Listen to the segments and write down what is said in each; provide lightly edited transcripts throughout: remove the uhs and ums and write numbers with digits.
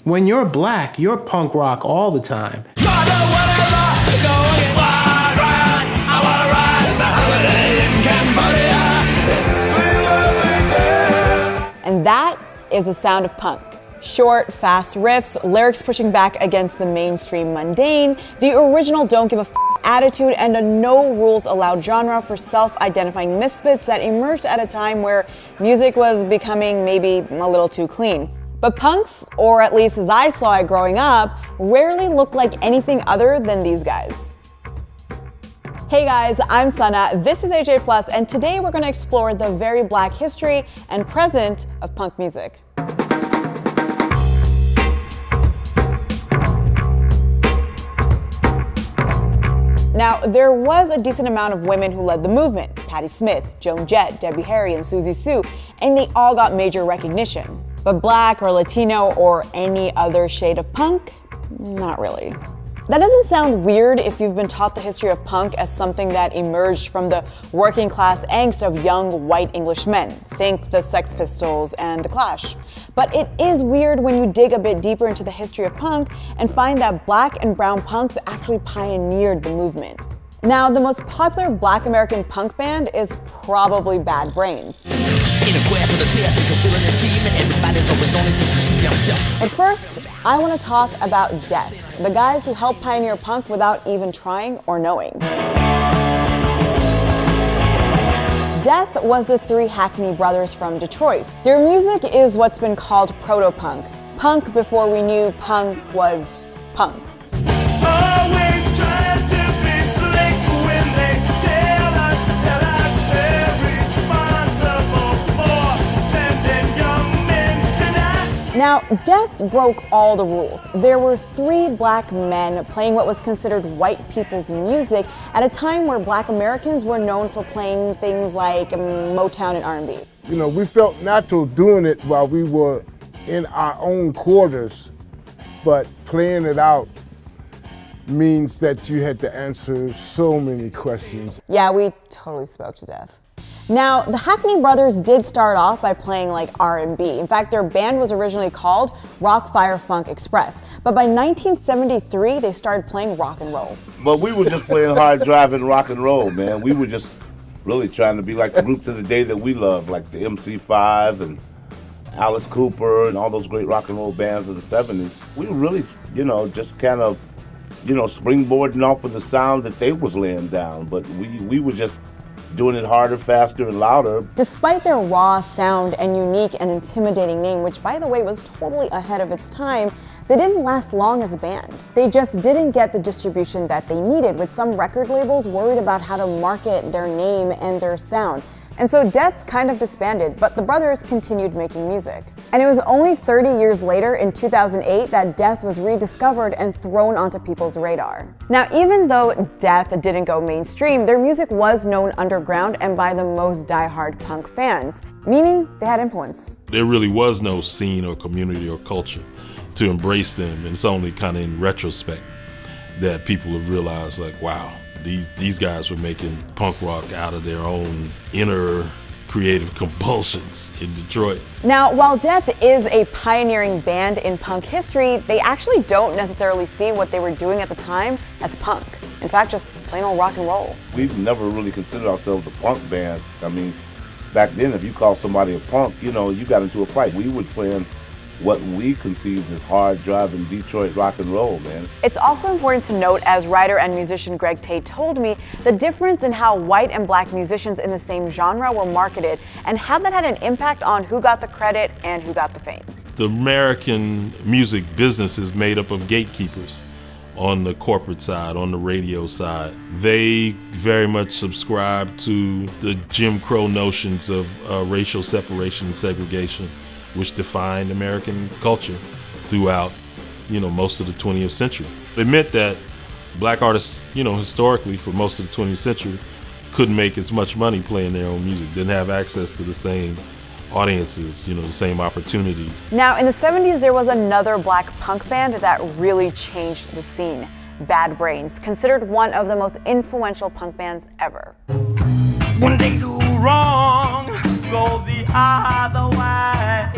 When you're black, you're punk rock all the time. And that is the sound of punk. Short, fast riffs, lyrics pushing back against the mainstream mundane, the original don't give a attitude, and a no rules allowed genre for self-identifying misfits that emerged at a time where music was becoming maybe a little too clean. But punks, or at least as I saw it growing up, rarely looked like anything other than these guys. Hey guys, I'm Sana, this is AJ Plus, and today we're going to explore the very black history and present of punk music. Now, there was a decent amount of women who led the movement: Patti Smith, Joan Jett, Debbie Harry, and Susie Sue, and they all got major recognition. But black or Latino or any other shade of punk? Not really. That doesn't sound weird if you've been taught the history of punk as something that emerged from the working class angst of young white English men. Think the Sex Pistols and the Clash. But it is weird when you dig a bit deeper into the history of punk and find that black and brown punks actually pioneered the movement. Now, the most popular black American punk band is probably Bad Brains. But first, I want to talk about Death, the guys who helped pioneer punk without even trying or knowing. Death was the three Hackney brothers from Detroit. Their music is what's been called proto-punk. Punk before we knew punk was punk. Always trying to be slick when they tell us that they're responsible for sending young men to die. Now, Death broke all the rules. There were three black men playing what was considered white people's music at a time where black Americans were known for playing things like Motown and R&B. You know, we felt natural doing it while we were in our own quarters, but playing it out means that you had to answer so many questions. Yeah, we totally spoke to Death. Now, the Hackney brothers did start off by playing like R&B. In fact, their band was originally called Rock Fire Funk Express. But by 1973, they started playing rock and roll. But we were just playing hard driving rock and roll, man. We were just really trying to be like the groups of the day that we love, like the MC5 and Alice Cooper and all those great rock and roll bands of the 70s. We were really, just kind of, springboarding off of the sound that they was laying down. But we were just doing it harder, faster, and louder. Despite their raw sound and unique and intimidating name, which by the way was totally ahead of its time, they didn't last long as a band. They just didn't get the distribution that they needed, with some record labels worried about how to market their name and their sound. And so Death kind of disbanded, but the brothers continued making music. And it was only 30 years later, in 2008, that Death was rediscovered and thrown onto people's radar. Now, even though Death didn't go mainstream, their music was known underground and by the most diehard punk fans, meaning they had influence. There really was no scene or community or culture to embrace them, and it's only kind of in retrospect that people have realized, like, wow, these guys were making punk rock out of their own inner creative compulsions in Detroit. Now, while Death is a pioneering band in punk history, they actually don't necessarily see what they were doing at the time as punk. In fact, just plain old rock and roll. We never really considered ourselves a punk band. I mean, back then, if you called somebody a punk, you got into a fight. We were playing what we conceived as hard driving Detroit rock and roll, man. It's also important to note, as writer and musician Greg Tate told me, the difference in how white and black musicians in the same genre were marketed and how that had an impact on who got the credit and who got the fame. The American music business is made up of gatekeepers on the corporate side, on the radio side. They very much subscribe to the Jim Crow notions of racial separation and segregation, which defined American culture throughout, most of the 20th century. It meant that black artists, historically for most of the 20th century, couldn't make as much money playing their own music, didn't have access to the same audiences, the same opportunities. Now, in the 70s, there was another black punk band that really changed the scene: Bad Brains, considered one of the most influential punk bands ever. When they do wrong, go the other way.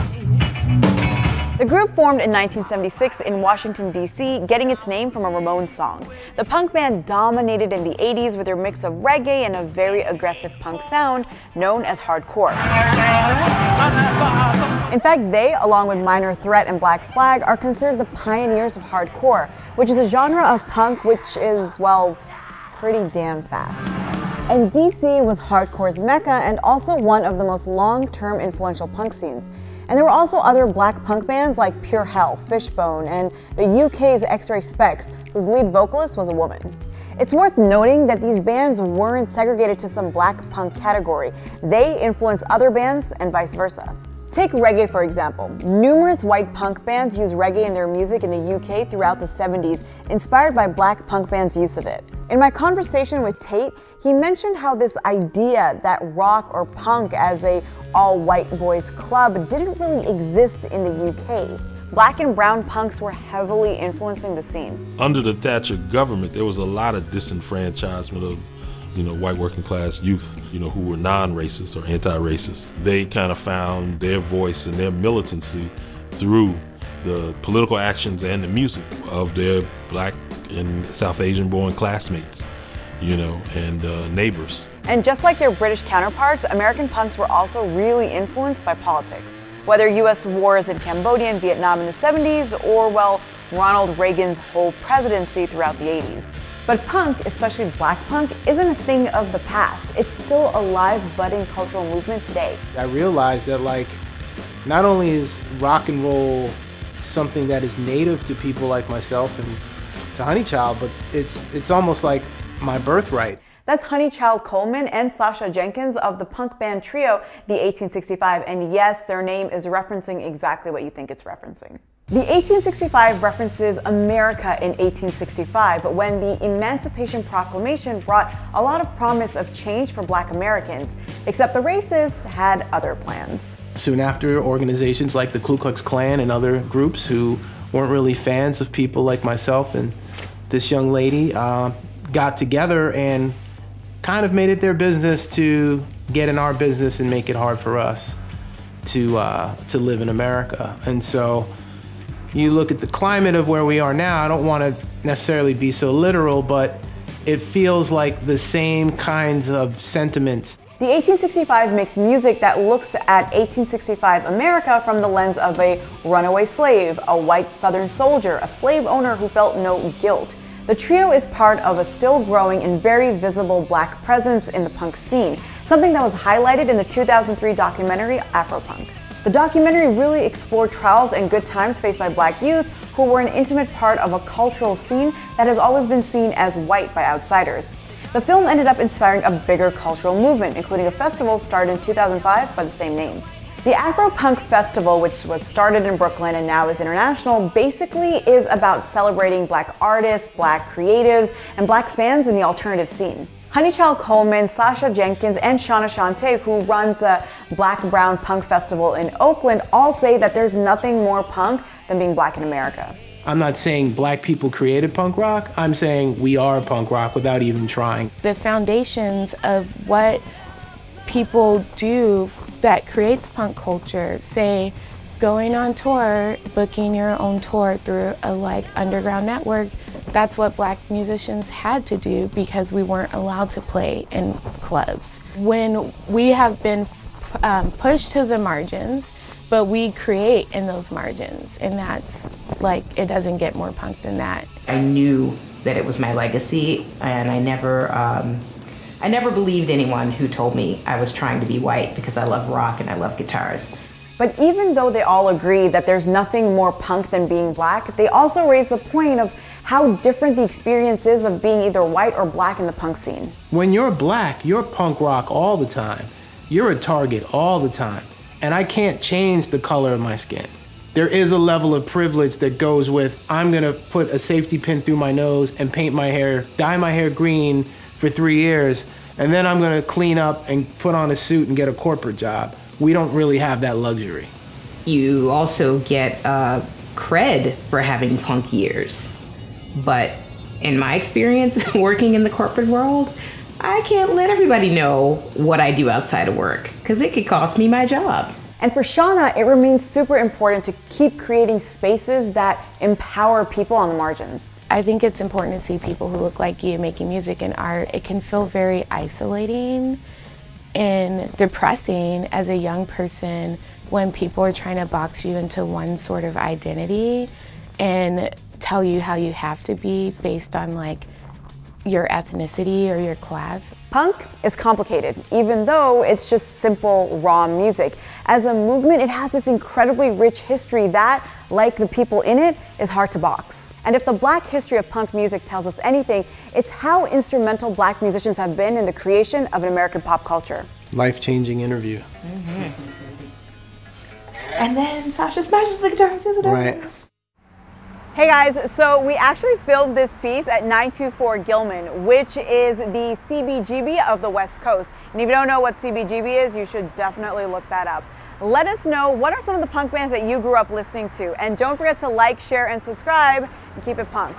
The group formed in 1976 in Washington, D.C., getting its name from a Ramones song. The punk band dominated in the 80s with their mix of reggae and a very aggressive punk sound known as hardcore. In fact, they, along with Minor Threat and Black Flag, are considered the pioneers of hardcore, which is a genre of punk which is, well, pretty damn fast. And DC was hardcore's mecca and also one of the most long-term influential punk scenes. And there were also other black punk bands like Pure Hell, Fishbone, and the UK's X-Ray Specs, whose lead vocalist was a woman. It's worth noting that these bands weren't segregated to some black punk category. They influenced other bands and vice versa. Take reggae, for example. Numerous white punk bands used reggae in their music in the UK throughout the 70s, inspired by black punk bands' use of it. In my conversation with Tate, he mentioned how this idea that rock or punk as a all-white boys club didn't really exist in the UK. Black and brown punks were heavily influencing the scene. Under the Thatcher government, there was a lot of disenfranchisement of white working class youth, who were non-racist or anti-racist. They kind of found their voice and their militancy through the political actions and the music of their black and South Asian born classmates, and neighbors. And just like their British counterparts, American punks were also really influenced by politics. Whether US wars in Cambodia and Vietnam in the 70s, or, well, Ronald Reagan's whole presidency throughout the 80s. But punk, especially black punk, isn't a thing of the past. It's still a live, budding cultural movement today. I realized that, not only is rock and roll something that is native to people like myself and to Honeychild, but it's almost like my birthright. That's Honeychild Coleman and Sasha Jenkins of the punk band trio, the 1865, and yes, their name is referencing exactly what you think it's referencing. The 1865 references America in 1865, when the Emancipation Proclamation brought a lot of promise of change for black Americans, except the racists had other plans. Soon after, organizations like the Ku Klux Klan and other groups who weren't really fans of people like myself and this young lady got together and kind of made it their business to get in our business and make it hard for us to live in America. And so you look at the climate of where we are now, I don't want to necessarily be so literal, but it feels like the same kinds of sentiments. The 1865 makes music that looks at 1865 America from the lens of a runaway slave, a white Southern soldier, a slave owner who felt no guilt. The trio is part of a still growing and very visible black presence in the punk scene, something that was highlighted in the 2003 documentary Afropunk. The documentary really explored trials and good times faced by black youth who were an intimate part of a cultural scene that has always been seen as white by outsiders. The film ended up inspiring a bigger cultural movement, including a festival started in 2005 by the same name. The Afropunk Festival, which was started in Brooklyn and now is international, basically is about celebrating black artists, black creatives, and black fans in the alternative scene. Honeychild Coleman, Sasha Jenkins, and Shawna Shawnté, who runs a Black-Brown Punk Festival in Oakland, all say that there's nothing more punk than being black in America. I'm not saying black people created punk rock, I'm saying we are punk rock without even trying. The foundations of what people do that creates punk culture, say going on tour, booking your own tour through a underground network, that's what black musicians had to do because we weren't allowed to play in clubs. When we have been pushed to the margins, but we create in those margins, and that's it doesn't get more punk than that. I knew that it was my legacy, and I never believed anyone who told me I was trying to be white because I love rock and I love guitars. But even though they all agree that there's nothing more punk than being black, they also raise the point of how different the experience is of being either white or black in the punk scene. When you're black, you're punk rock all the time. You're a target all the time. And I can't change the color of my skin. There is a level of privilege that goes with, I'm gonna put a safety pin through my nose and paint my hair, dye my hair green for 3 years, and then I'm gonna clean up and put on a suit and get a corporate job. We don't really have that luxury. You also get cred for having punk years. But in my experience working in the corporate world, I can't let everybody know what I do outside of work because it could cost me my job. And for Shawna, it remains super important to keep creating spaces that empower people on the margins. I think it's important to see people who look like you making music and art. It can feel very isolating and depressing as a young person when people are trying to box you into one sort of identity and tell you how you have to be based on like your ethnicity or your class. Punk is complicated, even though it's just simple, raw music. As a movement, it has this incredibly rich history that, like the people in it, is hard to box. And if the Black history of punk music tells us anything, it's how instrumental Black musicians have been in the creation of an American pop culture. Life-changing interview. And then Sasha smashes the guitar through the door. Right. Hey guys, so we actually filmed this piece at 924 Gilman, which is the CBGB of the West Coast. And if you don't know what CBGB is, you should definitely look that up. Let us know what are some of the punk bands that you grew up listening to. And don't forget to like, share, and subscribe, and keep it punk.